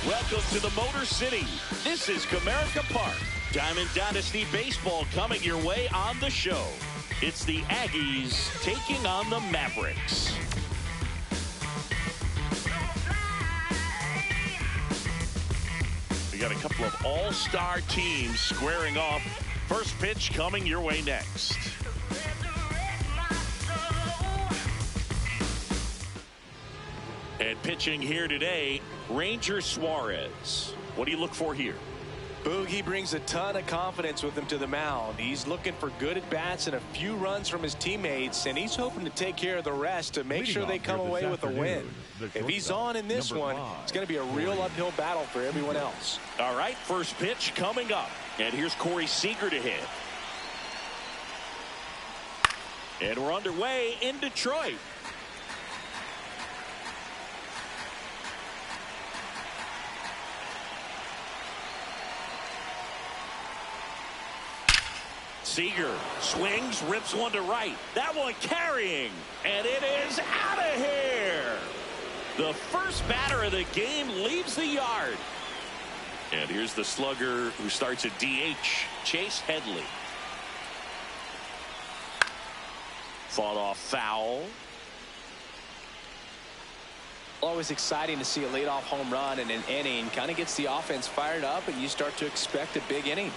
Welcome to the Motor City. This is Comerica Park. Diamond Dynasty Baseball coming your way on the show. It's the Aggies taking on the Mavericks. We got a couple of all-star teams squaring off. First pitch coming your way next. And pitching here today, Ranger Suarez. What do you look for here? Boogie brings a ton of confidence with him to the mound. He's looking for good at-bats and a few runs from his teammates, and he's hoping to take care of the rest to make sure they come away with a win. If he's on in this one, it's going to be a real uphill battle for everyone else. All right, first pitch coming up. And here's Corey Seager to hit. And we're underway in Detroit. Seager swings, rips one to right. That one carrying, and it is out of here. The first batter of the game leaves the yard. And here's the slugger who starts at DH, Chase Headley. Fought off foul. Always exciting to see a leadoff home run in an inning. Kind of gets the offense fired up, and you start to expect a big inning.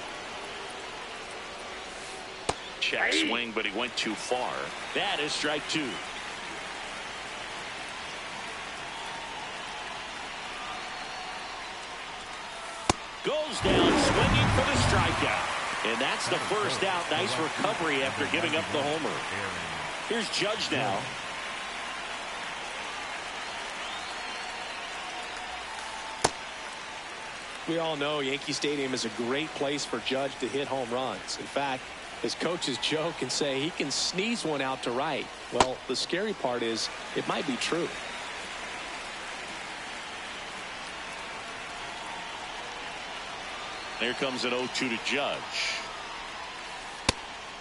Check swing, but he went too far. That is strike two. Goes down swinging for the strikeout. And that's the first out. Nice recovery after giving up the homer. Here's Judge now. We all know Yankee Stadium is a great place for Judge to hit home runs. In fact, his coaches joke and say he can sneeze one out to right. Well, the scary part is it might be true. There comes an 0-2 to Judge.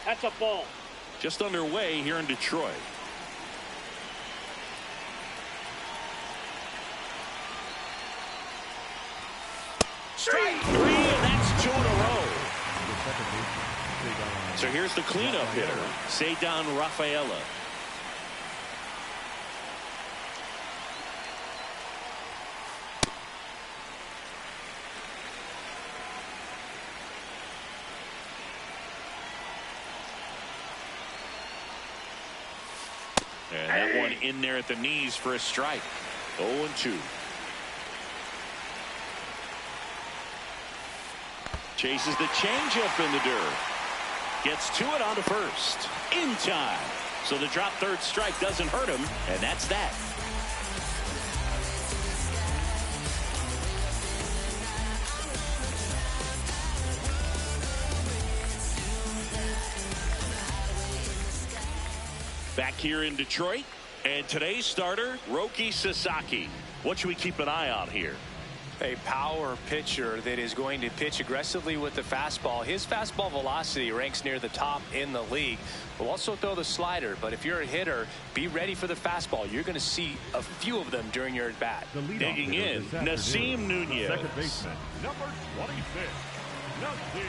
That's a ball. Just underway here in Detroit. Strike three, and that's two in a row. So here's the cleanup hitter, Ceddanne Rafaela. And that one in there at the knees for a strike. 0-2. Chases the changeup in the dirt. Gets to it on to first. In time. So the drop third strike doesn't hurt him, and that's that. Back here in Detroit, and today's starter, Roki Sasaki. What should we keep an eye on here? A power pitcher that is going to pitch aggressively with the fastball. His fastball velocity ranks near the top in the league. Will also throw the slider, but if you're a hitter, be ready for the fastball. You're going to see a few of them during your at bat. Digging in, Nasim Nunez. Second baseman, number 26, Nasim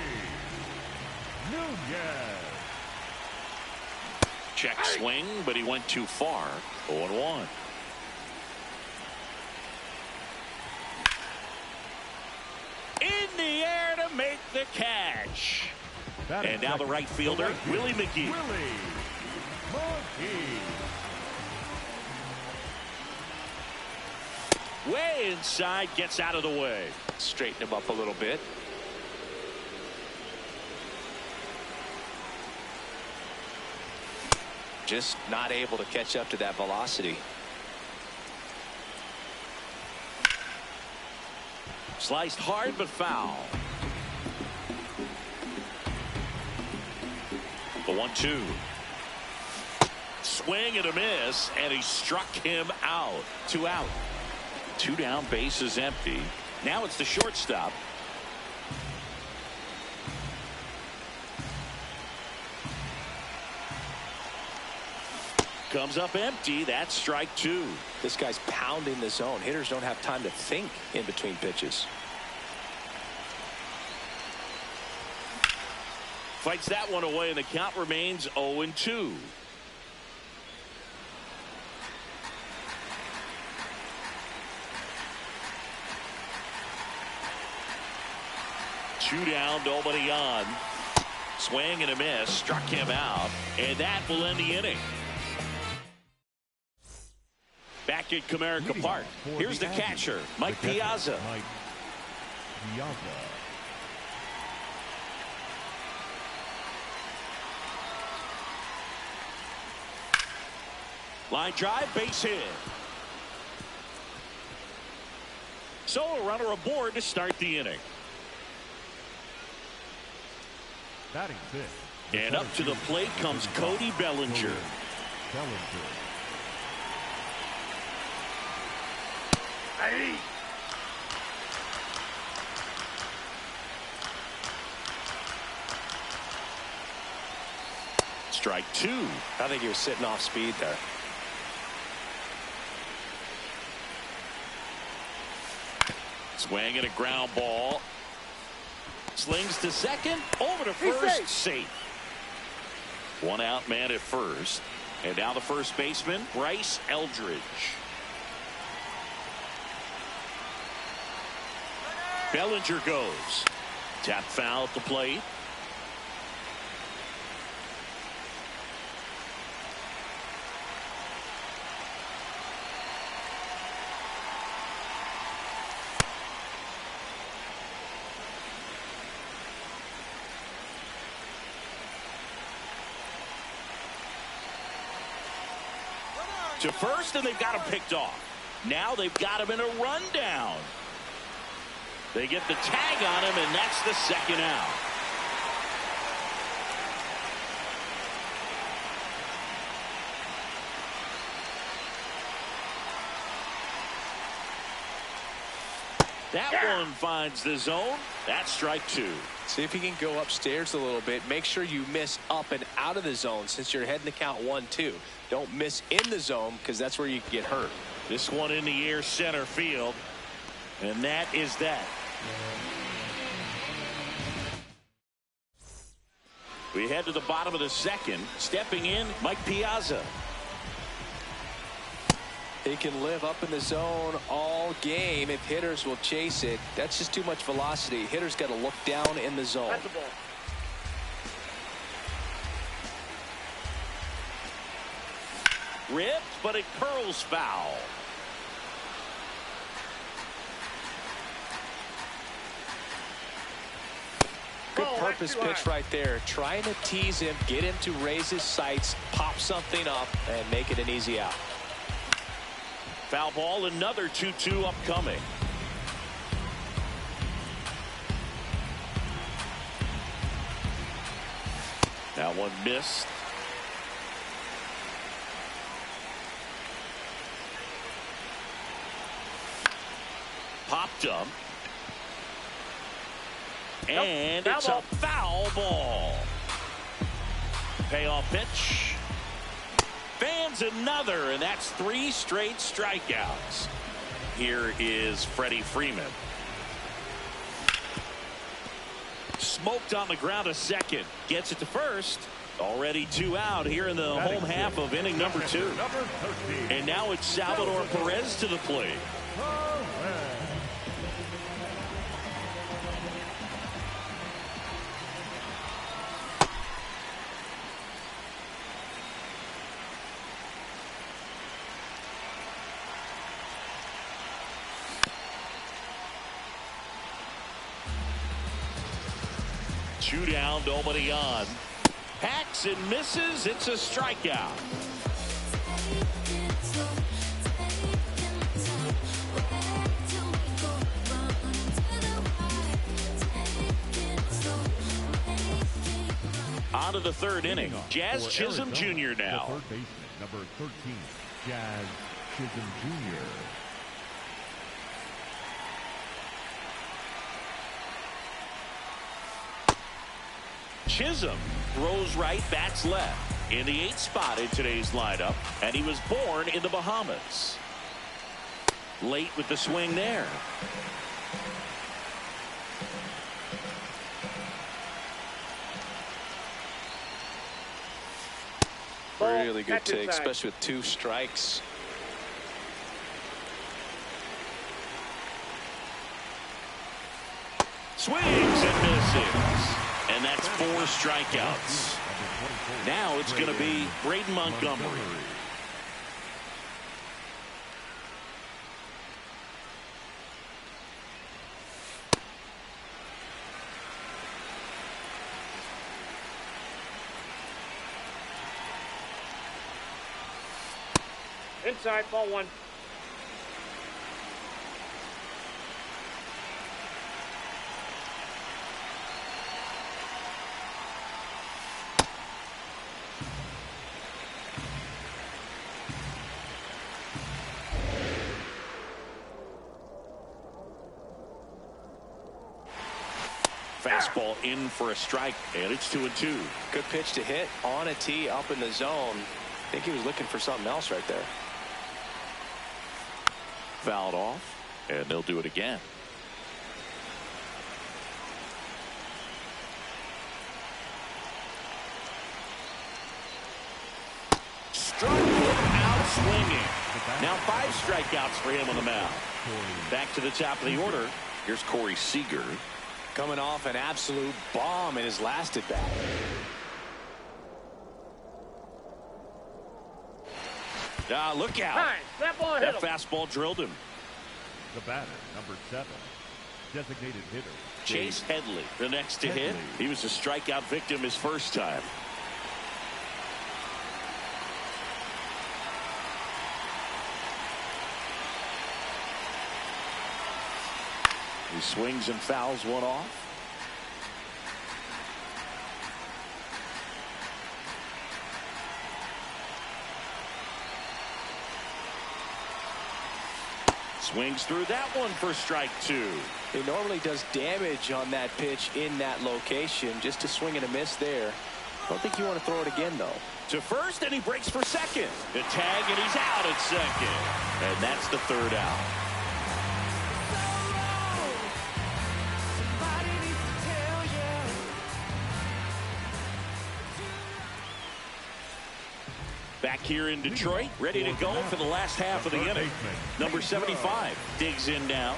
Nunez. Check swing, but he went too far. 0-1. In the air to make the catch. And now the right fielder, Willie McGee. Way inside, gets out of the way. Straighten him up a little bit. Just not able to catch up to that velocity. Sliced hard but foul. The 1-2. Swing and a miss, and he struck him out. 2 out. 2 down, base is empty. Now it's the shortstop. Comes up empty. That's strike 2. This guy's pounding the zone. Hitters don't have time to think in between pitches. Fights that one away, and the count remains 0-2. Two down, nobody on. Swing and a miss, struck him out, and that will end the inning. Back at Comerica Park, here's the catcher, Mike Piazza. Line drive, base hit. So a runner aboard to start the inning. And up to the plate comes Cody Bellinger. Strike 2. I think he was sitting off speed there. Swing and a ground ball. Slings to second, over to first, safe. 1 out, man at first. And now the first baseman, Bryce Eldridge. Bellinger goes. Tap foul at the plate. To first, and they've got him picked off. Now they've got him in a rundown. They get the tag on him, and that's the second out. That one finds the zone. That's strike 2. See if you can go upstairs a little bit. Make sure you miss up and out of the zone since you're heading to count 1-2. Don't miss in the zone because that's where you can get hurt. This one in the air, center field. And that is that. We head to the bottom of the second. Stepping in, Mike Piazza. He can live up in the zone all game if hitters will chase it. That's just too much velocity. Hitters got to look down in the zone. That's the ball. Ripped, but it curls foul. Good purpose pitch right there. Trying to tease him, get him to raise his sights, pop something up, and make it an easy out. Foul ball, another 2-2 upcoming. That one missed. Popped up. And Nope, it's a foul ball. Payoff pitch. Fans another, and that's 3 straight strikeouts. Here is Freddie Freeman. Smoked on the ground a second. Gets it to first. Already 2 out here in the home half of inning number 2. And now it's Salvador Perez to the plate. Two down, nobody on. Hacks and misses. It's a strikeout. On to the third inning. Jazz Chisholm Jr. now. The third baseman, number 13, Jazz Chisholm Jr. Chisholm throws right, bats left. In the 8th spot in today's lineup, and he was born in the Bahamas. Late with the swing there. Really good take, especially with 2 strikes. Swings and misses. And that's 4 strikeouts. Now it's going to be Braden Montgomery. Inside, ball 1. Fastball in for a strike, and it's 2-2. Good pitch to hit on a tee up in the zone. I think he was looking for something else right there. Fouled off, and they'll do it again. Struck him out swinging. Now 5 strikeouts for him on the mound. Back to the top of the order. Here's Corey Seager. Coming off an absolute bomb in his last at bat. Look out. Nice. That ball hit him. Fastball drilled him. The batter, number 7, designated hitter, Chase Headley, the next to hit. He was a strikeout victim his first time. He swings and fouls one off. Swings through that one for strike 2. He normally does damage on that pitch in that location. Just a swing and a miss there. I don't think you want to throw it again, though. To first, and he breaks for second. The tag, and he's out at second. And that's the 3rd out. Back here in Detroit, ready to go for the last half of the inning. Number 75 digs in now.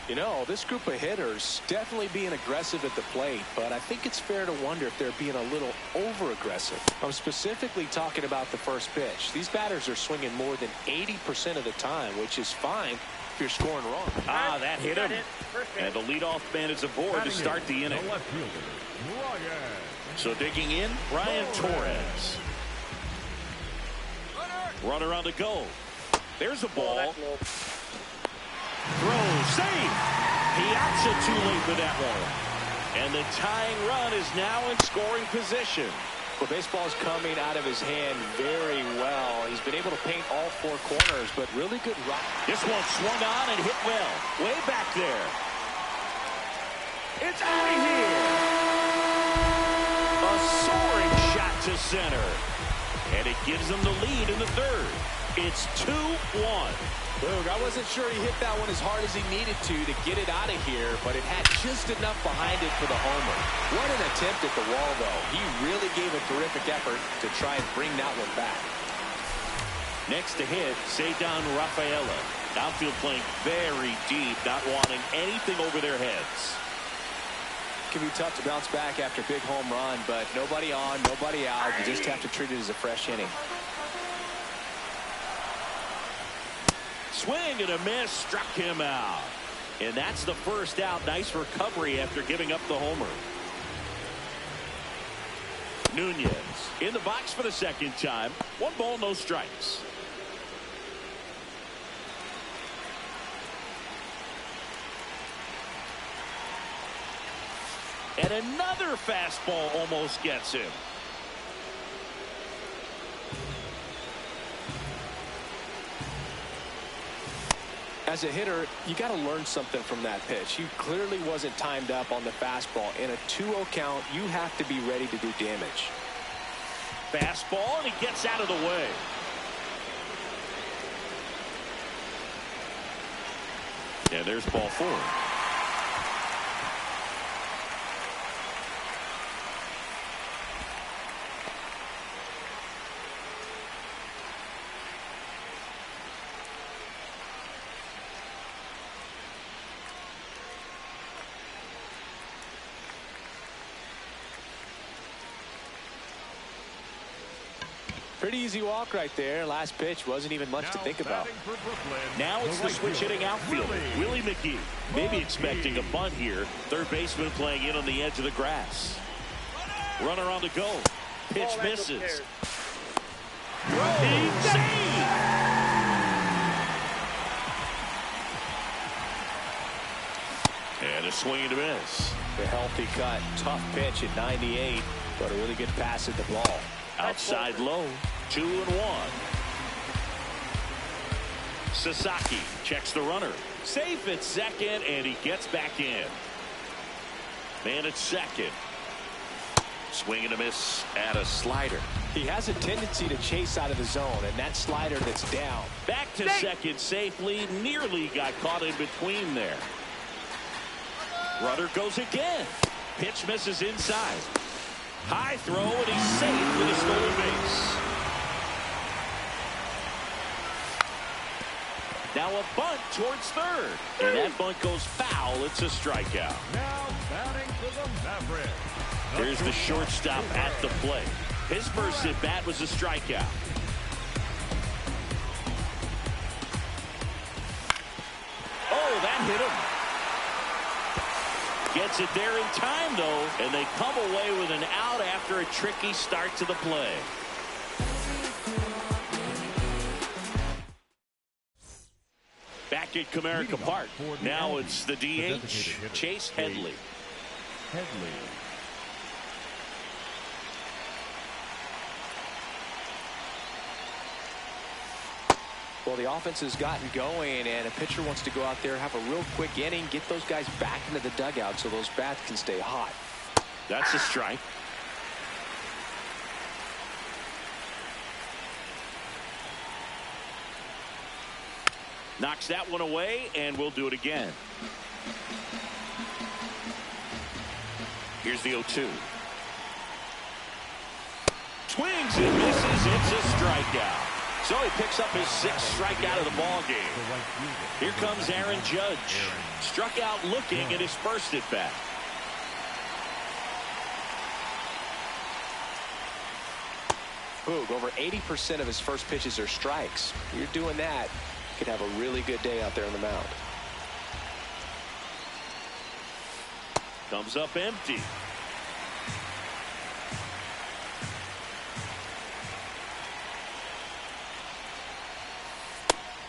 You know, this group of hitters definitely being aggressive at the plate, but I think it's fair to wonder if they're being a little over-aggressive. I'm specifically talking about the first pitch. These batters are swinging more than 80% of the time, which is fine if you're scoring wrong. That hit him. And the leadoff man is aboard to start the inning. So digging in, Ryan Torres. Runner on the go. There's a ball. Throw, safe. He outs it too late for that one. And the tying run is now in scoring position. Well, baseball is coming out of his hand very well. He's been able to paint all 4 corners, but really good rock. This one swung on and hit well. Way back there. It's out of here. A soaring shot to center. And it gives them the lead in the 3rd. It's 2-1. Look, I wasn't sure he hit that one as hard as he needed to get it out of here, but it had just enough behind it for the homer. What an attempt at the wall, though. He really gave a terrific effort to try and bring that one back. Next to hit, Ceddanne Rafaela. Outfield playing very deep, not wanting anything over their heads. It can be tough to bounce back after a big home run, but nobody on, nobody out. You just have to treat it as a fresh inning. Swing and a miss, struck him out. And that's the first out. Nice recovery after giving up the homer. Nunez in the box for the second time. 1 ball, no strikes. And another fastball almost gets him. As a hitter, you got to learn something from that pitch. He clearly wasn't timed up on the fastball. In a 2-0 count, you have to be ready to do damage. Fastball, and he gets out of the way. And there's ball 4. Pretty easy walk right there. Last pitch wasn't even much to think about. Now it's the switch hitting outfielder, Willie McGee. Maybe expecting a bunt here. Third baseman playing in on the edge of the grass. Runner on the go. Pitch misses. Save! And a swing and a miss. A healthy cut. Tough pitch at 98, but a really good pass at the ball. Outside low, 2-1. Sasaki checks the runner. Safe at second, and he gets back in. Man at second. Swing and a miss at a slider. He has a tendency to chase out of the zone, and that slider that's down. Back to second safely. Nearly got caught in between there. Runner goes again. Pitch misses inside. High throw, and he's safe with a stolen base. Now a bunt towards third. And that bunt goes foul. It's a strikeout. Now batting for the Mavericks. Here's the shortstop at the plate. His first at bat was a strikeout. Oh, that hit him. Gets it there in time, though, and they come away with an out after a tricky start to the play. Back at Comerica Park. Now it's the DH, Chase Headley. Well, the offense has gotten going, and a pitcher wants to go out there, have a real quick inning, get those guys back into the dugout so those bats can stay hot. That's a strike. Knocks that one away, and we'll do it again. Here's the 0-2. Swings and misses. It's a strikeout. So he picks up his 6th strikeout of the ball game. Here comes Aaron Judge. Struck out looking at his first at bat. Boog, over 80% of his first pitches are strikes. You're doing that, you could have a really good day out there on the mound. Comes up empty.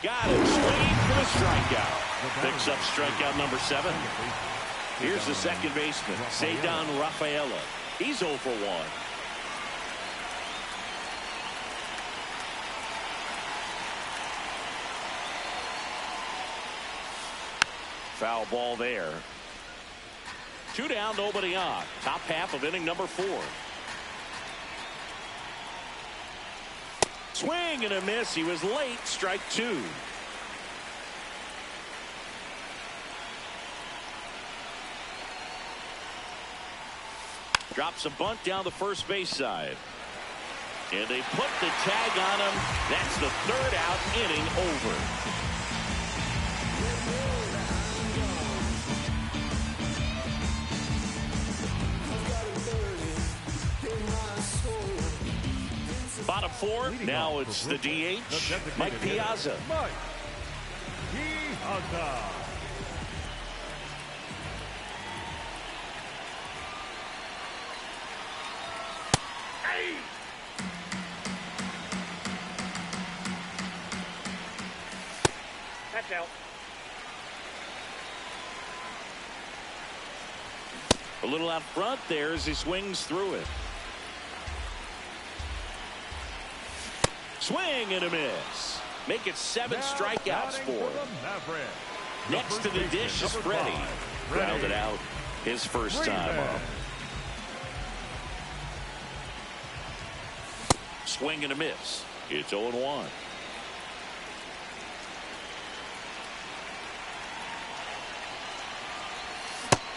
Got him swinging for the strikeout. Picks up strikeout number 7. Here's the second baseman, Ceddanne Rafaela. He's 0 for 1. Foul ball there. 2 down, nobody on. Top half of inning number 4. Swing and a miss. He was late. Strike two. Drops a bunt down the first base side. And they put the tag on him. That's the third out, inning over. Bottom four, now it's the DH, Mike Piazza. Mike Piazza. That's out. A little out front there as he swings through it. Swing and a miss. Make it 7 strikeouts for him. Next to the dish is Freddie. Grounded out his first time up. Swing and a miss. It's 0-1.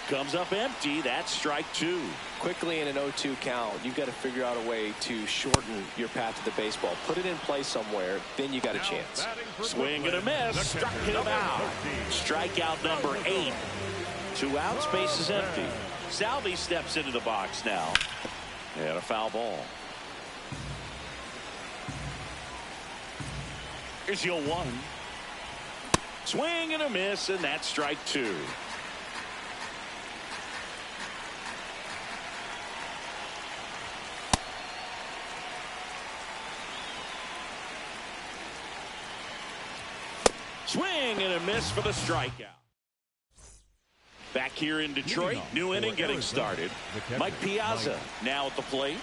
Comes up empty. That's strike two. Quickly in an 0-2 count, you've got to figure out a way to shorten your path to the baseball. Put it in play somewhere, then you got a chance. Swing and a miss. Struck him out. Strikeout number 8. 2 outs. Base is empty. Salvi steps into the box now. And a foul ball. Here's the 0-1. Swing and a miss, and that's strike two. Swing and a miss for the strikeout. Back here in Detroit, new inning getting started. Mike Piazza now at the plate.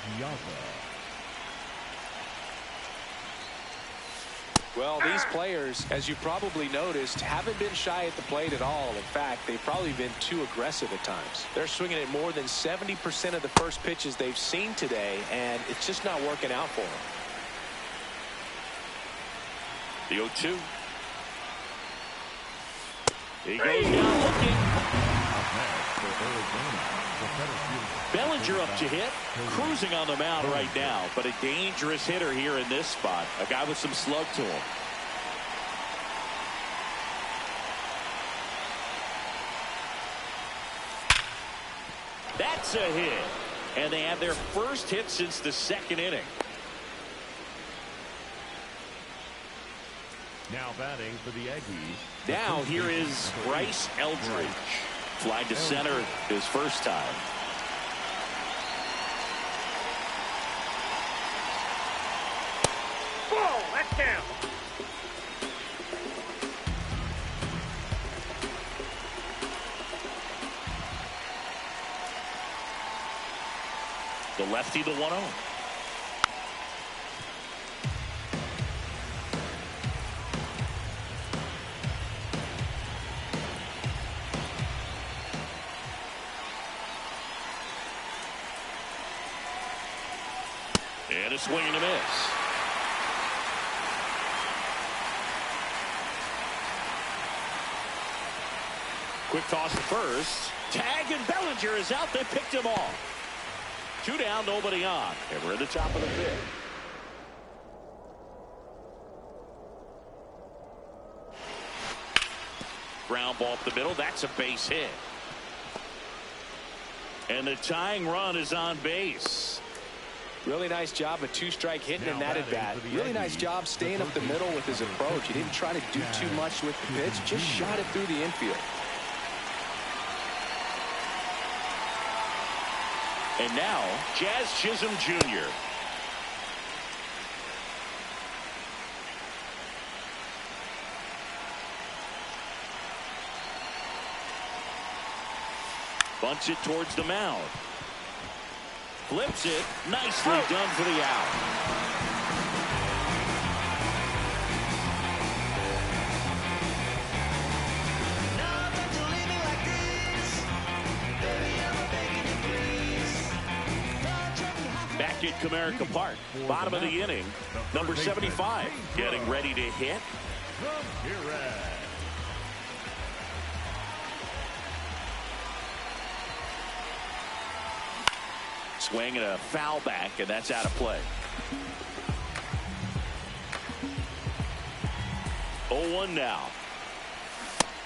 Well, these players, as you probably noticed, haven't been shy at the plate at all. In fact, they've probably been too aggressive at times. They're swinging at more than 70% of the first pitches they've seen today, and it's just not working out for them. The 0-2. He goes down looking. Bellinger up to hit. Cruising on the mound right now, but a dangerous hitter here in this spot. A guy with some slug to him. That's a hit. And they have their first hit since the second inning. Now batting for the Aggies. Now here is Bryce Eldridge. Fly to center his first time. Ball, that's down. The lefty, the 1-0. And a swing and a miss. Quick toss to first. Tag and Bellinger is out. They picked him off. 2 down, nobody on. And we're at the top of the 5th. Ground ball up the middle. That's a base hit. And the tying run is on base. Really nice job of 2-strike hitting in that at bat. Really nice job staying up the middle with his approach. He didn't try to do too much with the pitch. Just shot it through the infield. And now, Jazz Chisholm Jr. Bunts it towards the mound. Flips it. Nicely done for the out. Back at Comerica Park. Bottom of the inning. Number 75 getting ready to hit. Swing and a foul back, and that's out of play. 0-1 now.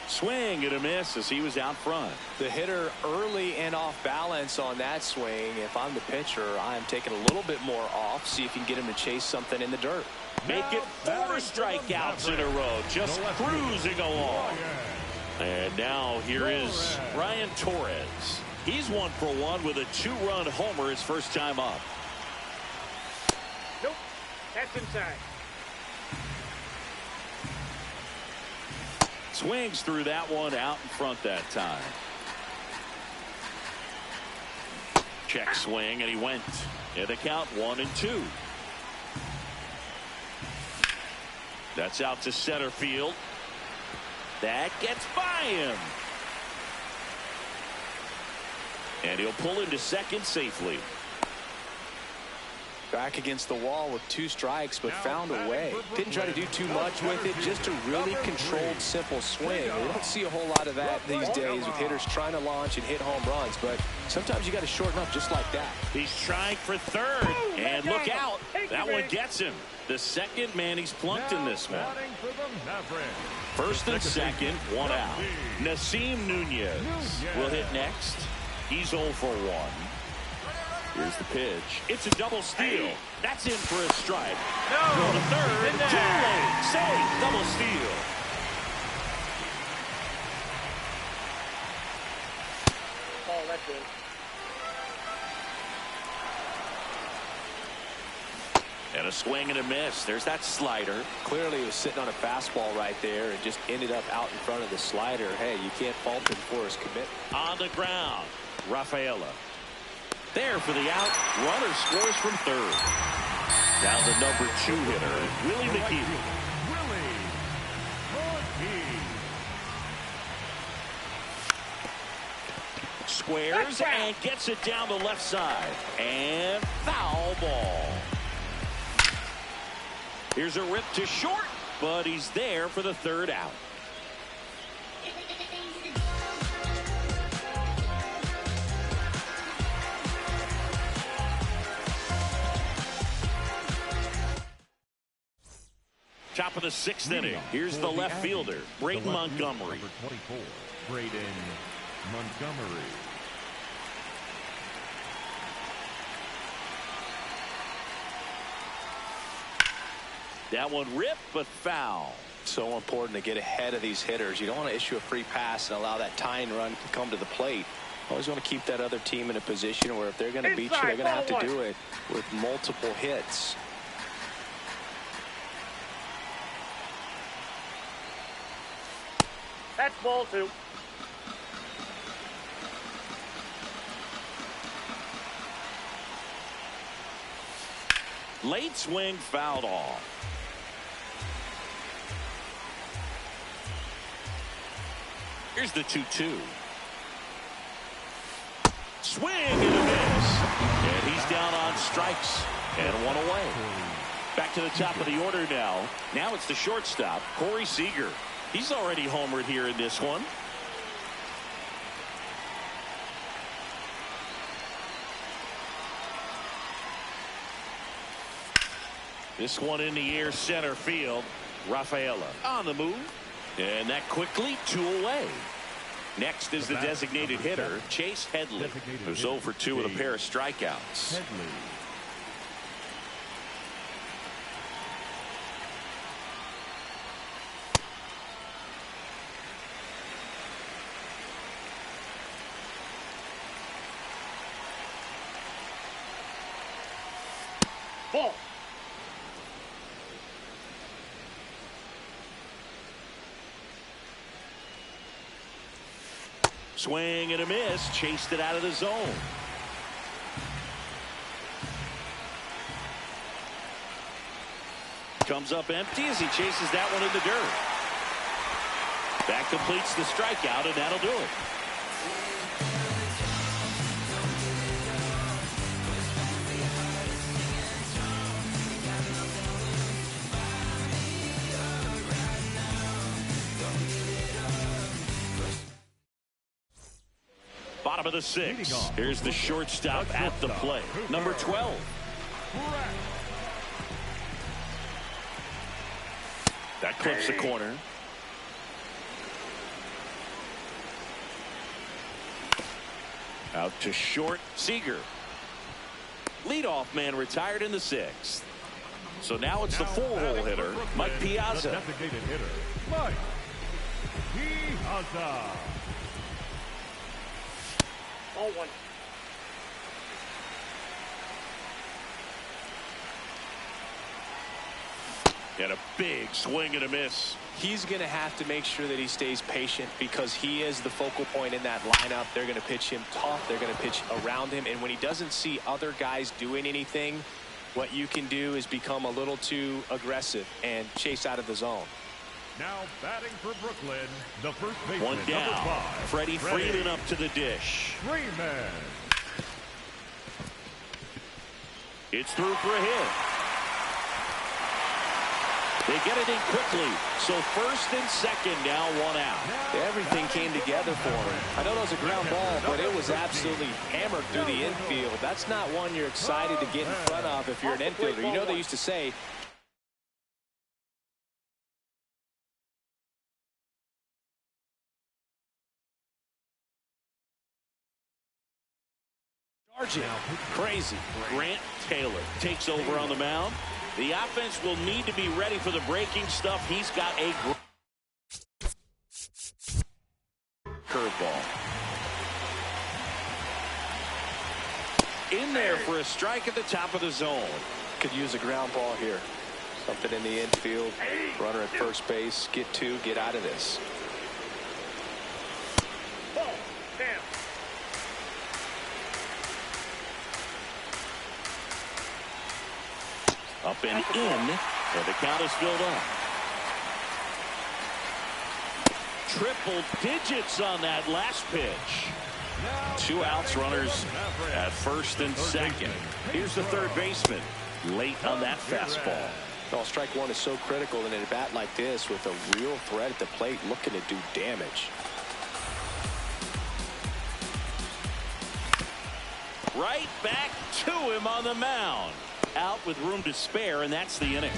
Swing and a miss as he was out front. The hitter early and off balance on that swing. If I'm the pitcher, I'm taking a little bit more off, see if you can get him to chase something in the dirt. Make it 4 strikeouts in a row, just cruising along. And now here is Ryan Torres. He's 1 for 1 with a 2-run homer his first time up. Nope, that's inside. Swings through that one, out in front that time. Check swing, and he went. In the count 1-2. That's out to center field. That gets by him. And he'll pull into second safely. Back against the wall with 2 strikes, but found a way. Didn't try to do too much with it, just a really controlled, simple swing. We don't see a whole lot of that these days with hitters trying to launch and hit home runs, but sometimes you got to shorten up just like that. He's trying for third, and look out. That one gets him. The second man he's plunked in this one. First and second, 1 out. Nasim Nunez will hit next. He's 0 for 1. Here's the pitch. It's a double steal. That's in for a strike. Go to third. Too late. Safe. Double steal. Oh, that's good. And a swing and a miss. There's that slider. Clearly he was sitting on a fastball right there and just ended up out in front of the slider. Hey, you can't fault him for his commitment. On the ground, Rafaela. There for the out. Runner scores from third. Now the number 2 hitter, Willie McGee. Squares and gets it down the left side. And foul ball. Here's a rip to short, but he's there for the third out. Top of the 6th inning. Here's the left fielder, Braden Montgomery. Number 24, Braden Montgomery. That one ripped, but foul. So important to get ahead of these hitters. You don't want to issue a free pass and allow that tying run to come to the plate. Always want to keep that other team in a position where if they're going to beat you, they're going to have to do it with multiple hits. That's ball 2. Late swing fouled off. Here's the 2-2. Swing and a miss. And he's down on strikes. And 1 away. Back to the top of the order now. Now it's the shortstop, Corey Seager. He's already homered here in this one. This one in the air, center field. Rafaela on the move. And that quickly 2 away. Next is the designated hitter, Chase Headley, who's 0 for 2 with a pair of strikeouts. Ball. Swing and a miss. Chased it out of the zone. Comes up empty as he chases that one in the dirt. That completes the strikeout, and that'll do it. Bottom of the 6th. Here's the shortstop at the plate. Number 12. That clips the corner. Out to short, Seager. Leadoff man retired in the 6th. So now it's the 4-hole hitter, Mike Piazza. The designated hitter, Mike Piazza. Ball 1. And a big swing and a miss. He's going to have to make sure that he stays patient because he is the focal point in that lineup. They're going to pitch him tough. They're going to pitch around him. And when he doesn't see other guys doing anything, what you can do is become a little too aggressive and chase out of the zone. Now batting for Brooklyn, the first baseman, One down. number 5, Freddie Freeman up to the dish. Freeman. It's through for a hit. They get it in quickly. So first and second now, 1 out. Everything came together for him. I know that was a ground ball, but it was absolutely hammered through the infield. That's not one you're excited to get in front of if you're an infielder. You know they used to say, crazy. Grant Taylor takes over on the mound. The offense will need to be ready for the breaking stuff. He's got a curveball. In there for a strike at the top of the zone. could use a ground ball here. Something in the infield. Runner at first base. Get 2. Get out of this. Ball. Down. Up and in, and the count is filled up. Triple digits on that last pitch. 2 outs, runners at first and second. Here's the third baseman, late on that fastball. Well, strike 1 is so critical in a bat like this with a real threat at the plate looking to do damage. Right back to him on the mound. Out with room to spare, and that's the inning.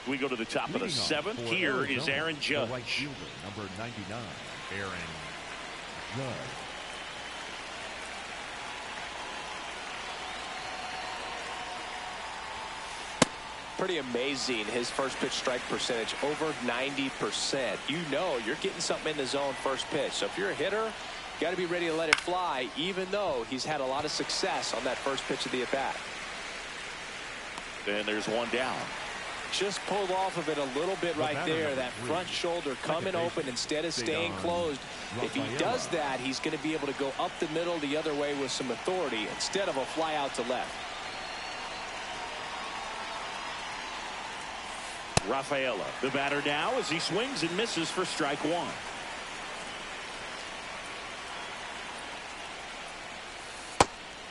We go to the top of the 7th. Here is Aaron Judge. Right fielder, number 99, Aaron Judge. Pretty amazing, his first pitch strike percentage over 90%. You know you're getting something in the zone first pitch. So if you're a hitter, you got to be ready to let it fly, even though he's had a lot of success on that first pitch of the at bat. Then there's one down. Just pulled off of it a little bit right there. That front shoulder coming open instead of staying closed. If he does that, he's going to be able to go up the middle the other way with some authority instead of a fly out to left. Rafaela, the batter now, as he swings and misses for strike 1.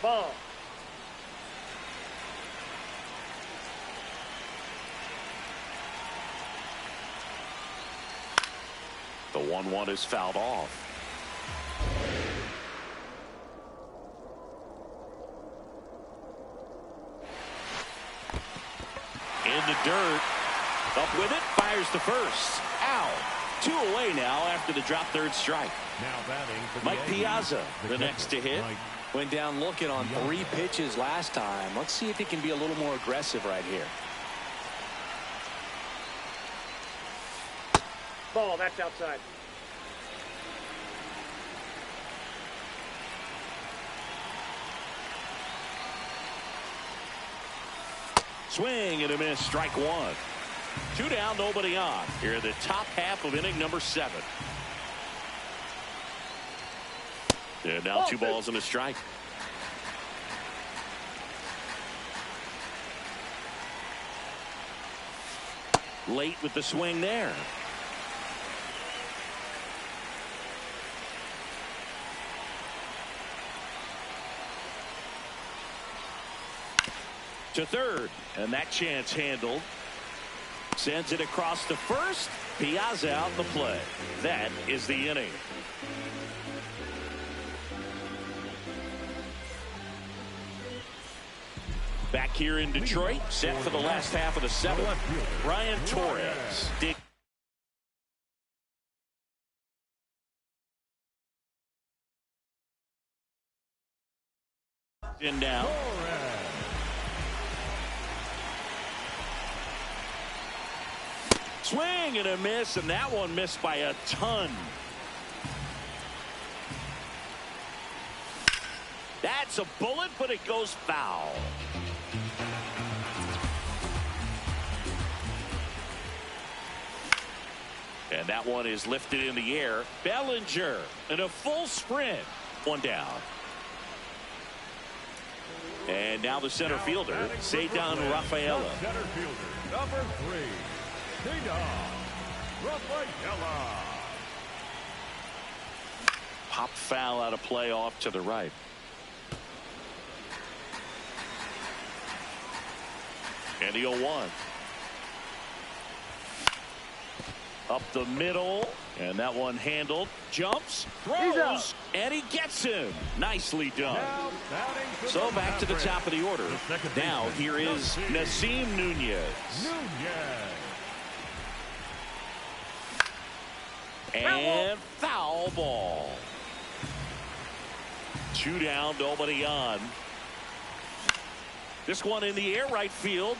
Ball. The 1-1 is fouled off. In the dirt. Up with it, fires to first. Out. 2 away now after the drop third strike. Now batting for Mike the Piazza, the next to hit. Went down looking on 3 pitches last time. Let's see if he can be a little more aggressive right here. Ball. That's outside. Swing and a miss, strike 1. 2 down, nobody on. Here in the top half of inning number 7. And now 2 balls and a strike. Late with the swing there. To third, and that chance handled. Sends it across to first. Piazza out the play. That is the inning. Back here in Detroit, set for the last half of the seventh. Ryan Torres. In now. Swing and a miss, and that one missed by a ton. That's a bullet, but it goes foul. And that one is lifted in the air. Bellinger in a full sprint. One down. And now the center fielder, Ceddanne Rafaela. Center fielder, number 3, Ceddanne Rafaela. Pop foul out of play off to the right. And the 0-1. Up the middle, and that one handled. Jumps, throws, and he gets him. Nicely done. So back to the top of the order. Now here is Nasim Nunez. And foul ball. 2 down, nobody on. This one in the air, right field.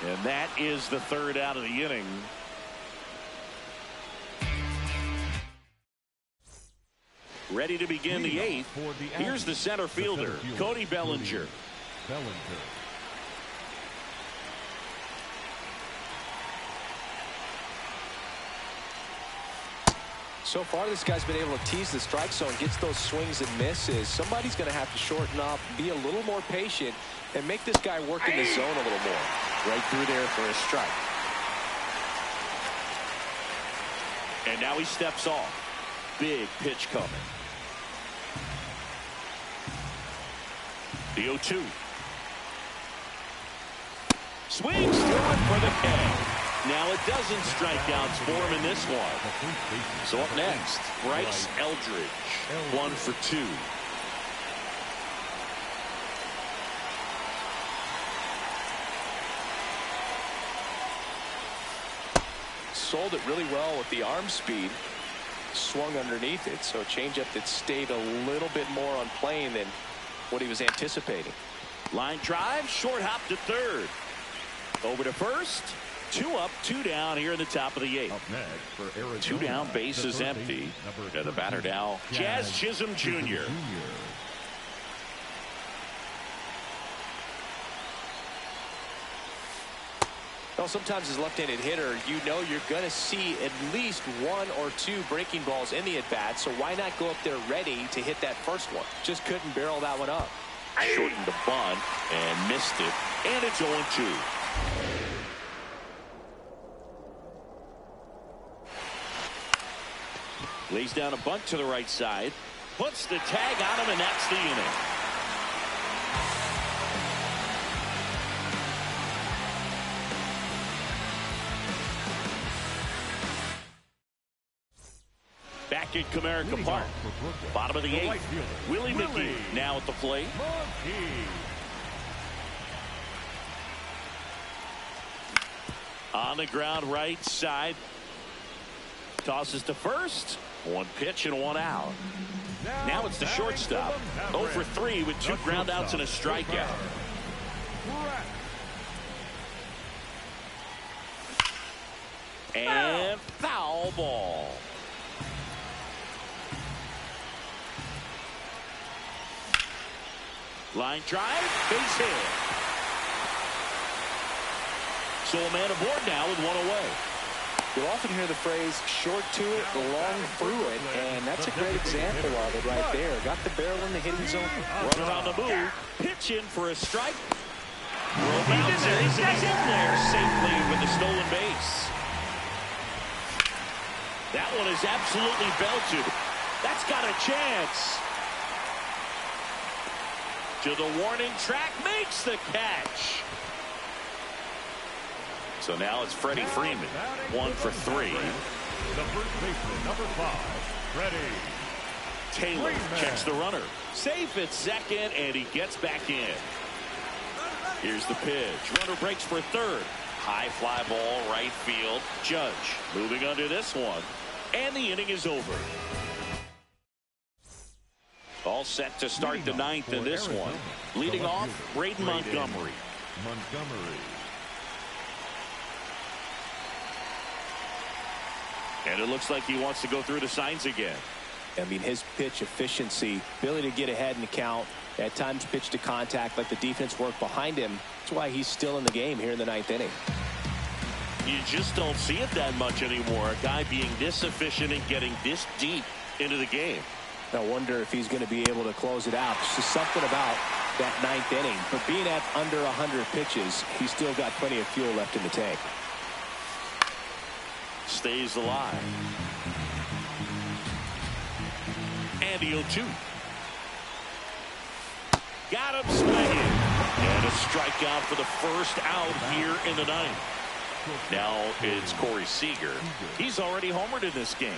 And that is the 3rd out of the inning. Ready to begin the 8th. Here's the center fielder, Cody Bellinger. So far, this guy's been able to tease the strike zone, gets those swings and misses. Somebody's going to have to shorten up, be a little more patient, and make this guy work in the zone a little more. Right through there for a strike. And now he steps off. Big pitch coming. The 0-2. Swings through it for the K. Now a dozen strikeouts for him in this one. So up next, Bryce Eldridge. 1 for 2. Sold it really well with the arm speed. Swung underneath it, so a changeup that stayed a little bit more on plane than what he was anticipating. Line drive, short hop to third. Over to first. 2 up, 2 down here in the top of the 8th. 2 down, base is empty. And the batter now, Jazz Chisholm Jr. Well, sometimes as a left-handed hitter, you know you're going to see at least 1 or 2 breaking balls in the at-bat, so why not go up there ready to hit that first one? Just couldn't barrel that one up. Shortened the bunt and missed it, and it's 0-2. Lays down a bunt to the right side, puts the tag on him, and that's the inning. Back at Comerica Park, bottom of the 8th, Willie McGee now at the plate. On the ground right side, tosses to first. 1 pitch and 1 out. Now it's the shortstop. 0 for 3 with 2 groundouts and a strikeout. And foul ball. Line drive, base hit. So a man aboard now with 1 away. You'll often hear the phrase short to it, long through it, and that's a great example of it right there. Got the barrel in the hitting zone. Runner on the move, pitch in for a strike. Throw bounces, and he's in there safely with the stolen base. That one is absolutely belted. That's got a chance. To the warning track, makes the catch. So now it's Freddie Freeman, 1 for 3. The first baseman, number 5, Freddie Taylor Freeman checks the runner. Safe at second, and he gets back in. Here's the pitch. Runner breaks for third. High fly ball, right field. Judge moving under this one. And the inning is over. All set to start the ninth in this one. Leading off, Braden Montgomery. And it looks like he wants to go through the signs again. I mean, his pitch efficiency, ability to get ahead in the count, at times pitch to contact, let the defense work behind him. That's why he's still in the game here in the ninth inning. You just don't see it that much anymore. A guy being this efficient and getting this deep into the game. I wonder if he's going to be able to close it out. There's just something about that ninth inning. But being at under 100 pitches, he's still got plenty of fuel left in the tank. Stays alive. And he'll two. Got him swinging. And a strikeout for the first out here in the ninth. Now it's Corey Seager. He's already homered in this game.